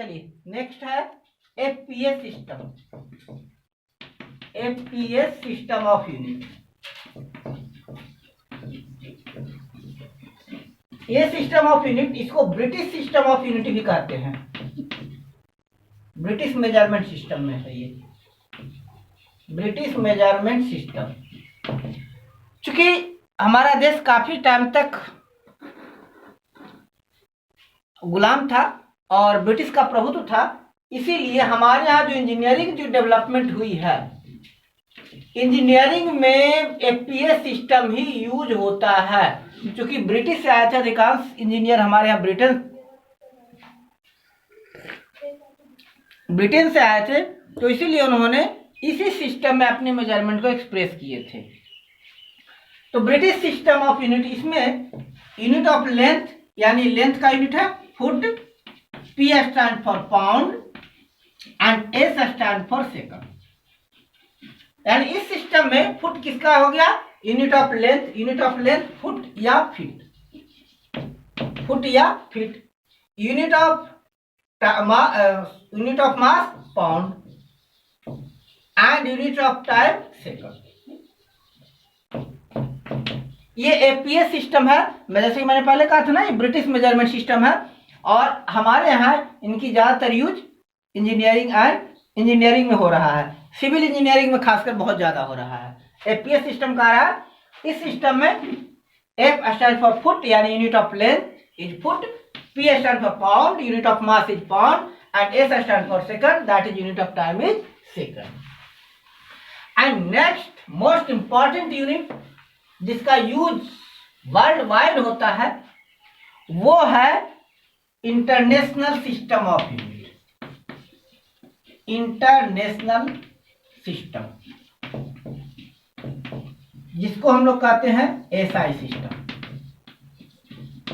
चलिए नेक्स्ट है FPS system, FPS system of unit. ये सिस्टम ऑफ यूनिट, इसको ब्रिटिश सिस्टम ऑफ यूनिट भी कहते हैं, ब्रिटिश मेजरमेंट सिस्टम में है ये, ब्रिटिश मेजरमेंट सिस्टम। चूंकि हमारा देश काफी टाइम तक गुलाम था और ब्रिटिश का प्रभुत्व था, इसीलिए हमारे यहाँ जो इंजीनियरिंग जो डेवलपमेंट हुई है, इंजीनियरिंग में एफपीएस सिस्टम ही यूज होता है। क्योंकि ब्रिटिश से आए थे अधिकांश इंजीनियर हमारे यहाँ, ब्रिटेन से आए थे, तो इसीलिए उन्होंने इसी सिस्टम में अपने मेजरमेंट को एक्सप्रेस किए थे। तो ब्रिटिश सिस्टम ऑफ यूनिट, इसमें यूनिट ऑफ लेंथ, यानी लेंथ का यूनिट है foot, P stand for pound and S stand for second. यानी इस सिस्टम में फुट किसका हो गया, unit of length, unit of length foot या फीट, फुट या feet, unit of mass pound and unit of time second. ये FPS system है। जैसे कि मैंने पहले कहा था ना, ये ब्रिटिश मेजरमेंट सिस्टम है और हमारे यहाँ इनकी ज्यादातर यूज इंजीनियरिंग में हो रहा है, सिविल इंजीनियरिंग में खासकर बहुत ज्यादा हो रहा है। एफपीएस सिस्टम का रहा है, इस सिस्टम में एफ स्टैंड फॉर फुट यानी unit of length is foot, P stand for pound, unit of mass is pound and S stand for second, that is unit of time is second. And next most important unit जिसका use world wide होता है वो है international system of unit, international system, जिसको हम लोग कहते हैं एसआई सिस्टम।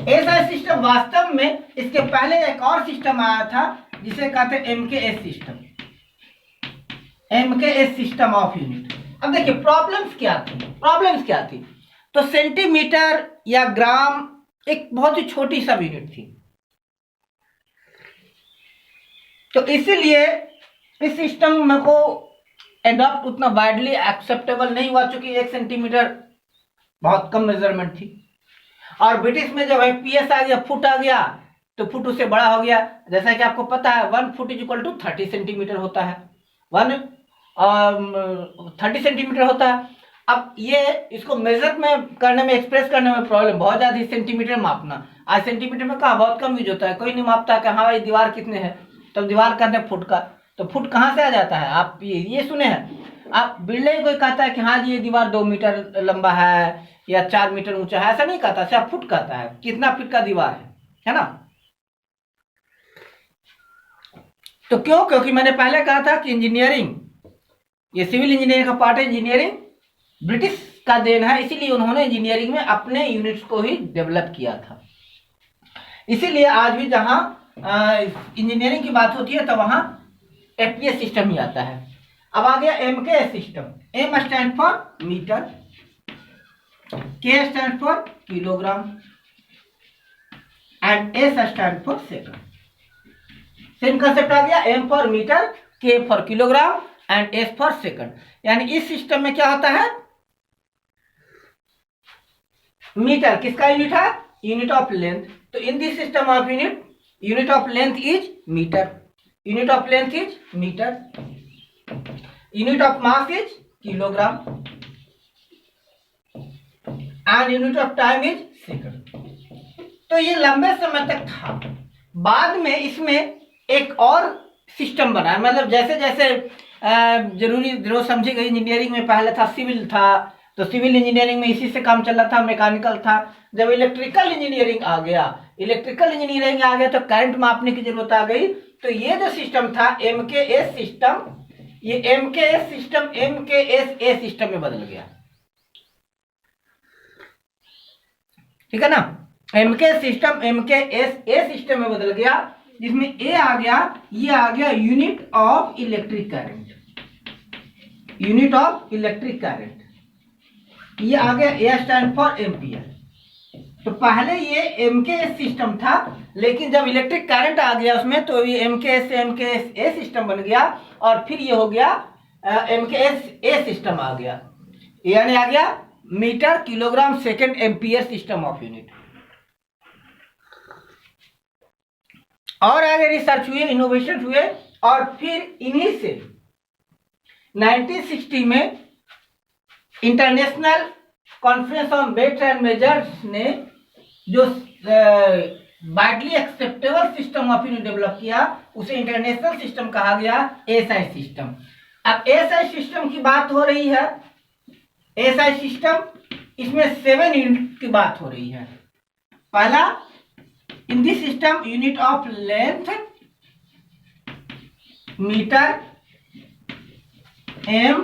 एसआई सिस्टम वास्तव में इसके पहले एक और सिस्टम आया था जिसे कहते हैं MKS system, MKS system of unit. अब देखिए प्रॉब्लम्स क्या थी, तो सेंटीमीटर या ग्राम एक बहुत ही छोटी सब यूनिट थी, तो इसीलिए इस सिस्टम को एडॉप्ट उतना वाइडली एक्सेप्टेबल नहीं हुआ, चूंकि 1 सेंटीमीटर बहुत कम मेजरमेंट थी। और ब्रिटिश में जब एफपीएस आ गया, फुट आ गया, तो फुट उससे बड़ा हो गया। जैसा कि आपको पता है 1 foot is equal to 30 centimetre होता है, 30 सेंटीमीटर होता है। अब ये इसको मेजर में करने में, एक्सप्रेस करने में प्रॉब्लम बहुत ज्यादा, सेंटीमीटर मापना। आज सेंटीमीटर में कहा बहुत कम यूज होता है, कोई नहीं मापता कि हाँ ये दीवार कितने है, तब दीवार कहते हैं फुट का। तो फुट कहाँ से आ जाता है, आप ये सुने हैं, आप बिल्डिंग कोई कहता है कि हाँ जी ये दीवार 2 मीटर लंबा है या 4 मीटर ऊंचा है, ऐसा नहीं कहता, सिर्फ फुट कहता है, कितना फीट का दीवार है ना। तो क्यों, क्योंकि मैंने पहले कहा था कि इंजीनियरिंग, ये सिविल इंजीनियरिंग का पार्ट है, इंजीनियरिंग ब्रिटिश का देन है, इसीलिए उन्होंने इंजीनियरिंग में अपने यूनिट्स को ही डेवलप किया था। इसीलिए आज भी जहां इंजीनियरिंग की बात होती है तो वहां एफपीएस सिस्टम ही आता है। अब आ गया MKS system. M stand for metre, K stand for kilogram and S stand for second. Same concept आ गया, M for metre, K for kilogram and S for second. यानी इस सिस्टम में क्या होता है, मीटर किसका यूनिट है, यूनिट ऑफ लेंथ। तो in this system of unit, unit of length is metre, unit of length is metre, unit of mass is kilogram and unit of time is second. तो ये लंबे समय तक था। बाद में इसमें एक और सिस्टम बना, मतलब जैसे जैसे जरूर समझी गई, इंजीनियरिंग में पहले था सिविल था, तो सिविल इंजीनियरिंग में इसी से काम चल रहा था, मैकेनिकल था। जब इलेक्ट्रिकल इंजीनियरिंग आ गया, तो करंट मापने की जरूरत आ गई। तो ये जो सिस्टम था एमकेएस सिस्टम, ये एमकेएस सिस्टम एमकेएसए सिस्टम में बदल गया, ठीक है ना। एमकेएस सिस्टम एमकेएसए सिस्टम में बदल गया, जिसमें ए आ गया, ये आ गया unit of electric current, unit of electric current, ये आ गया ए स्टैंड फॉर एम्पियर। तो पहले ये एमकेएस सिस्टम था, लेकिन जब इलेक्ट्रिक करंट आ गया उसमें तो ये एमकेएस से एमकेएस ए सिस्टम बन गया, और फिर ये हो गया एमकेएस ए सिस्टम आ गया, यानी आ गया metre kilogram second ampere system of unit. और आगे रिसर्च हुए, इनोवेशन हुए, और फिर इन्हीं से 1960 में international conference on weights and measures ने जो widely acceptable system of unit develop किया, उसे इंटरनेशनल सिस्टम कहा गया, एसआई सिस्टम। अब एसआई सिस्टम की बात हो रही है, एसआई सिस्टम, इसमें 7 यूनिट की बात हो रही है। पहला, in this system unit of length metre, M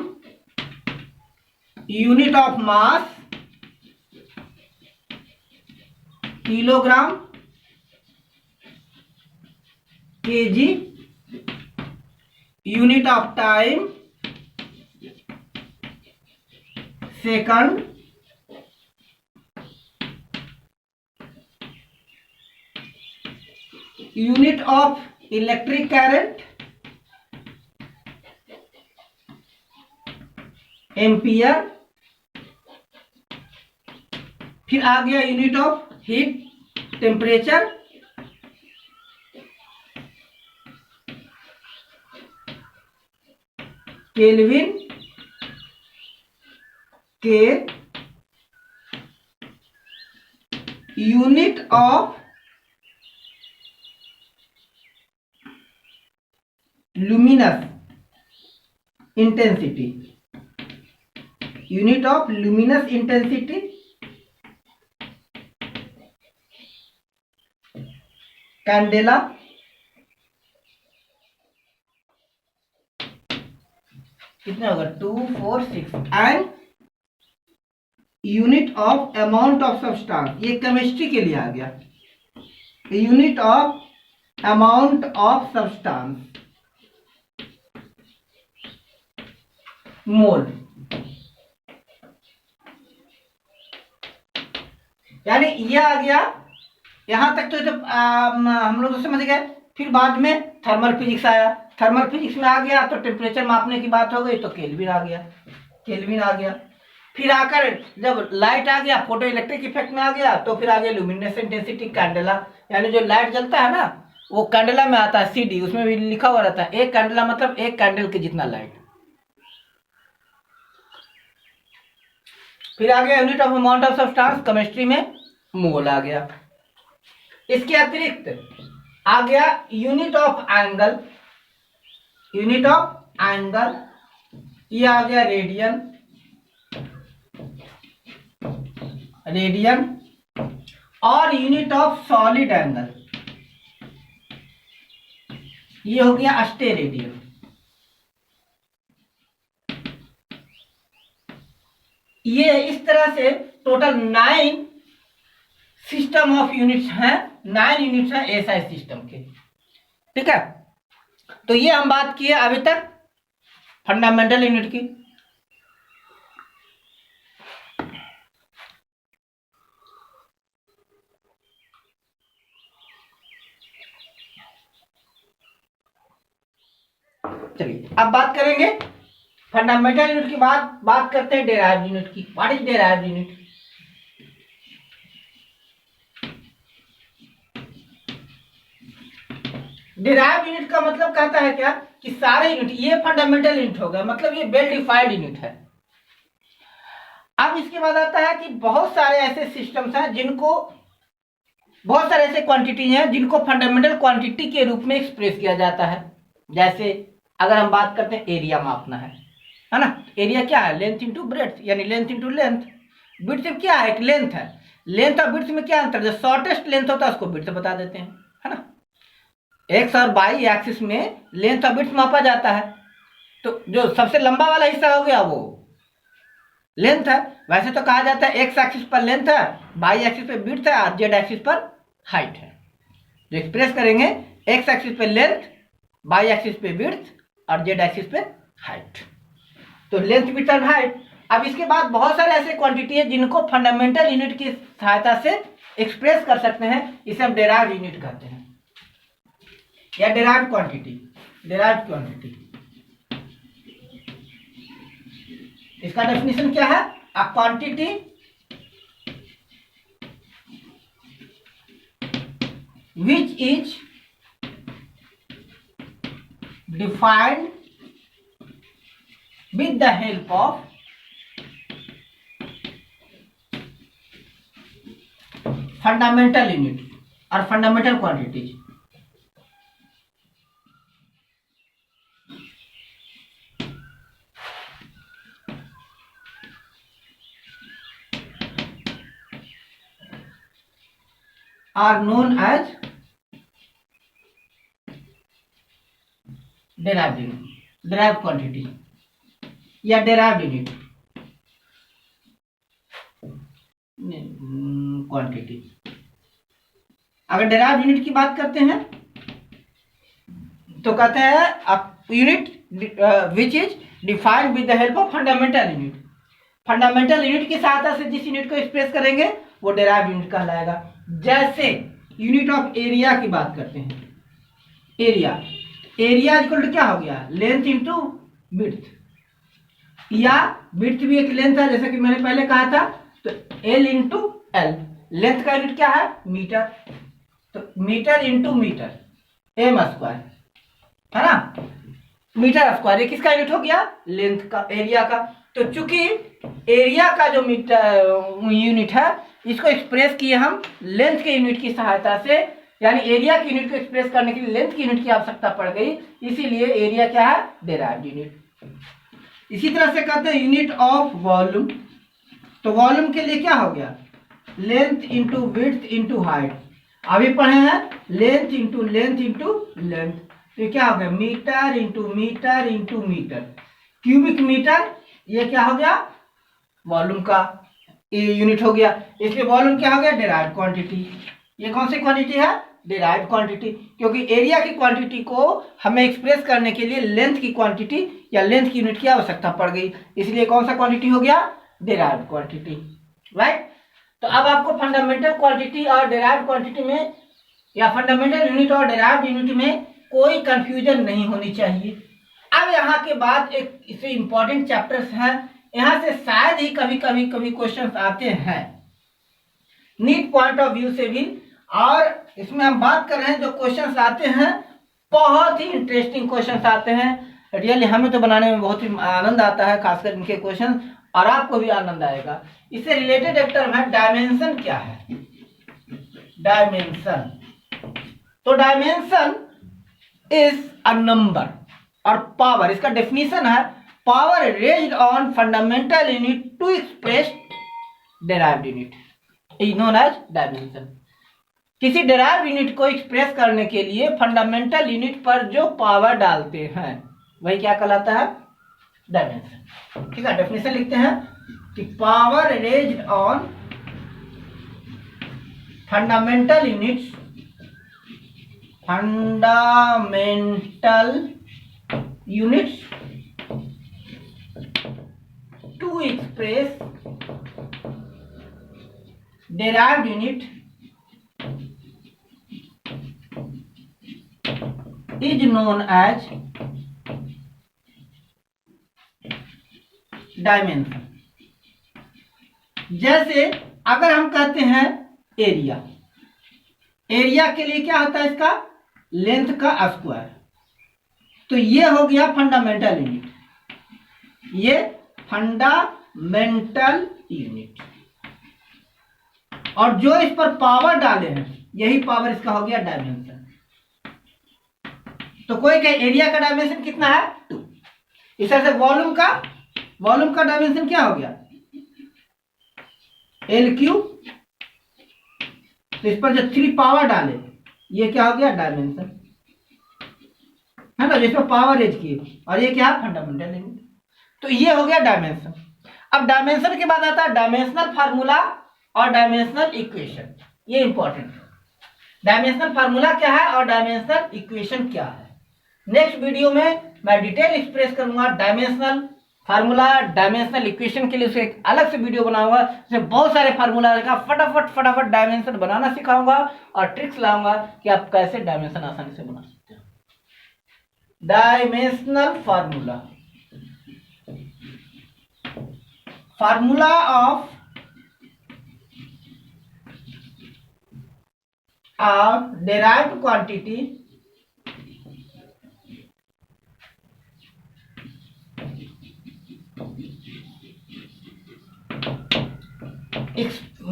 unit of mass kilogram, K G, unit of time second, unit of electric current ampere, फिर आ गया unit of heat temperature, kelvin, K, unit of luminous intensity, unit of luminous intensity, candela, कितना होगा 2 4 6, and unit of amount of substance, ये chemistry के लिए आ गया, unit of amount of substance mole, यानी ये आ गया। यहां तक तो हम लोग तो समझ गए। फिर बाद में थर्मल फिजिक्स आया, थर्मल फिजिक्स में आ गया तो टेम्परेचर मापने की बात हो गई तो केल्विन आ गया, केल्विन आ गया। फिर आकर जब लाइट आ गया, फोटो इलेक्ट्रिक इफेक्ट में आ गया, तो फिर आ गया लुमिनस इंटेंसिटी, कैंडेला, यानी जो लाइट जलता है ना वो कैंडेला में आता है, सीडी, उसमें भी लिखा हुआ रहता है, एक कैंडेला मतलब एक कैंडल के जितना लाइट। फिर आ गया unit of amount of substance, chemistry में मोल आ गया। इसके अतिरिक्त आ गया unit of angle, unit of angle, ये आ गया रेडियन, रेडियन, और यूनिट ऑफ सॉलिड एंगल, ये हो गया अस्टेरेडियन। ये इस तरह से टोटल 9 सिस्टम ऑफ यूनिट्स हैं, 9 यूनिट्स हैं एसआई सिस्टम के। ठीक है, तो ये हम बात किए अभी तक फंडामेंटल यूनिट की। चलिए अब बात करेंगे फंडामेंटल यूनिट की, बात करते हैं डेराइव्ड यूनिट की। What is derived unit? Derived unit का मतलब कहता है क्या कि सारे यूनिट, ये फंडामेंटल यूनिट होगा, मतलब ये वेल डिफाइंड यूनिट है। अब इसके बाद आता है कि बहुत सारे ऐसे सिस्टम्स हैं जिनको, बहुत सारे ऐसे क्वांटिटी हैं जिनको फंडामेंटल क्वांटिटी के रूप में एक्सप्रेस किया जाता है। जैसे अगर हम बात करते हैं एरिया मापना है ना, एरिया क्या है? लेंथ इंटू ब्रेड्थ, यानी लेंथ इंटू लेंथ। विड्थ क्या है? एक लेंथ है। लेंथ और विड्थ में क्या अंतर? जो शॉर्टेस्ट लेंथ होता है उसको विड्थ बता देते हैं, है ना। एक्स और वाई एक्सिस में लेंथ और विड्थ मापा जाता है, तो जो सबसे लंबा वाला हिस्सा हो गया वो लेंथ है। वैसे तो कहा जाता है एक्स एक्सिस पर लेंथ है, वाई एक्सिस पर विड्थ है और जेड एक्सिस पर हाइट है। जो एक्सप्रेस करेंगे एक्स एक्सिस पे लेंथ, वाई एक्सिस पे विड्थ और जेड एक्सिस पे हाइट, तो लेंथ, विड्थ और हाइट। अब इसके बाद बहुत सारे ऐसे क्वांटिटी है जिनको फंडामेंटल यूनिट की सहायता से एक्सप्रेस कर सकते हैं, इसे हम डेराइव्ड यूनिट कहते हैं, या डेराइव्ड क्वांटिटी। डेराइव्ड क्वांटिटी, इसका डेफिनेशन क्या है? A quantity which is defined with the help of fundamental unit or fundamental quantities. Are known as derived unit, derived quantity या derived unit क्वांटिटी। अगर derived unit की बात करते हैं तो कहते हैं unit which is defined with the help of fundamental unit. Fundamental unit की सहायता से जिस यूनिट को एक्सप्रेस करेंगे वो डेराइव्ड यूनिट कहलाएगा। जैसे यूनिट ऑफ एरिया की बात करते हैं, एरिया, एरिया इक्वल टू क्या हो गया? लेंथ इंटू विड्थ, या विड्थ भी एक लेंथ है जैसे कि मैंने पहले कहा था, तो एल इंटू एल, लेंथ का यूनिट क्या है? मीटर, तो metre into metre, M square है ना, मीटर स्क्वायर। ये किसका यूनिट हो गया? लेंथ का, एरिया का। तो चूंकि एरिया का जो मीटर यूनिट है इसको एक्सप्रेस किए हम लेंथ के यूनिट की सहायता से, यानी एरिया की यूनिट को एक्सप्रेस करने के लिए लेंथ की यूनिट की आवश्यकता पड़ गई, इसीलिए एरिया क्या है? Derived unit. इसी तरह से कहते हैं यूनिट ऑफ वॉल्यूम, तो वॉल्यूम के लिए क्या हो गया? Length into width into height. अभी पढ़े हैं length into length into length, तो क्या हो गया? Metre into metre into metre, cubic metre, ये क्या हो गया? वॉल्यूम का यूनिट हो गया। इसलिए वॉल्यूम क्या हो गया? Derived quantity. ये कौन सी क्वांटिटी है? डेराइव्ड क्वांटिटी, क्योंकि एरिया की क्वांटिटी को हमें एक्सप्रेस करने के लिए लेंथ की क्वांटिटी या लेंथ की यूनिट की आवश्यकता पड़ गई, इसलिए कौन सा क्वांटिटी हो गया? Derived quantity, right. तो अब आपको फंडामेंटल क्वांटिटी और डेराइव्ड क्वांटिटी में या फंडामेंटल यूनिट और डेराइव्ड यूनिट में कोई कंफ्यूजन नहीं होनी चाहिए। अब यहाँ के बाद एक इससे इंपॉर्टेंट चैप्टर्स हैं, यहाँ से शायद ही कभी क्वेश्चंस आते हैं नीट पॉइंट ऑफ व्यू से भी, और इसमें हम बात कर रहे हैं जो क्वेश्चंस आते हैं बहुत ही इंटरेस्टिंग क्वेश्चंस आते हैं। रियली हमें तो बनाने में बहुत ही आनंद आता है, खासकर इनके क्वेश्चन, और आपको भी आनंद आएगा। इससे रिलेटेड एक टर्म है डायमेंशन। क्या है डायमेंशन? तो डायमेंशन इज अ नंबर और पावर, इसका डेफिनेशन है power raised on fundamental unit to express derived unit, is known as dimension. किसी डेराइव्ड यूनिट को एक्सप्रेस करने के लिए फंडामेंटल यूनिट पर जो पावर डालते हैं वही क्या कहलाता है? डायमेंशन। ठीक है, डेफिनेशन लिखते हैं कि power raised on fundamental units, fundamental units to express derived unit is known as dimension। जैसे अगर हम कहते हैं एरिया, एरिया के लिए क्या होता है? इसका लेंथ का स्क्वायर, तो ये हो गया फंडामेंटल यूनिट, ये फंडामेंटल यूनिट, और जो इस पर पावर डाले हैं यही पावर इसका हो गया डायमेंशन। तो कोई कहे एरिया का डायमेंशन कितना है? 2। इस तरह से वॉल्यूम का डायमेंशन क्या हो गया? एल क्यू, तो इस पर जो 3 पावर डाले ये क्या हो गया? डायमेंशन है ना, जिसमें पावर रेज किए, और ये क्या है? Fundamental unit. तो ये हो गया डायमेंशन। अब डायमेंशन के बाद आता है डायमेंशनल फार्मूला और डायमेंशनल इक्वेशन। ये इंपॉर्टेंट है, डायमेंशनल फार्मूला क्या है और डायमेंशनल इक्वेशन क्या है। नेक्स्ट वीडियो में मैं डिटेल एक्सप्रेस करूंगा डायमेंशनल फार्मूला डायमेंशनल इक्वेशन के लिए उसे एक अलग से वीडियो बनाऊंगा, उसमें बहुत सारे फार्मूला रहेगा, फटाफट डायमेंशन बनाना सिखाऊंगा और ट्रिक्स लाऊंगा कि आप कैसे डायमेंशन आसानी से बना सकते हो। Dimensional formula, formula of derived quantity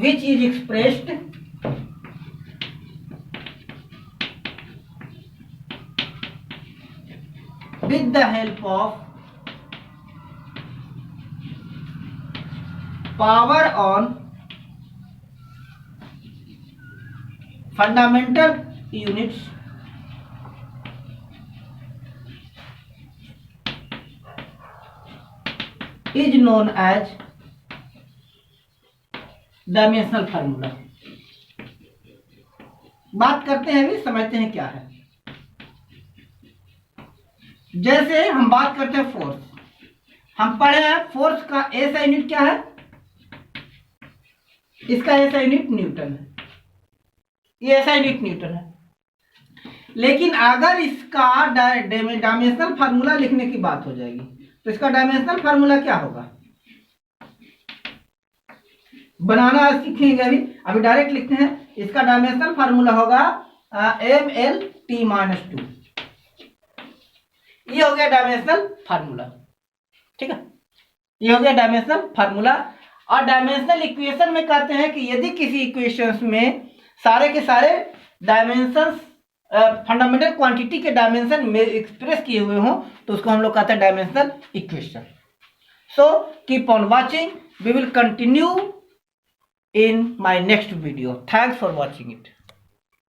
which is expressed with the help of power on fundamental units is known as dimensional formula. बात करते हैं, अभी समझते हैं क्या है। जैसे हम बात करते हैं फोर्स, हम पढ़े हैं फोर्स का ऐसा यूनिट क्या है, इसका ऐसा यूनिट न्यूटन है, ये ऐसा यूनिट न्यूटन है। लेकिन अगर इसका डायमेंशनल फार्मूला लिखने की बात हो जाएगी तो इसका डायमेंशनल फार्मूला क्या होगा, बनाना सीखेंगे अभी डायरेक्ट लिखते हैं। इसका डायमेंशनल फार्मूला होगा MLT-2। ये हो गया डायमेंशनल फार्मूला, ठीक है, ये हो गया डायमेंशनल फार्मूला। और डायमेंशनल इक्वेशन में कहते हैं कि यदि किसी इक्वेशंस में सारे के सारे डायमेंशंस फंडामेंटल क्वांटिटी के डायमेंशन में एक्सप्रेस किए हुए हों तो उसको हम लोग कहते हैं dimensional equation. So keep on watching, we will continue in my next video. Thanks for watching it.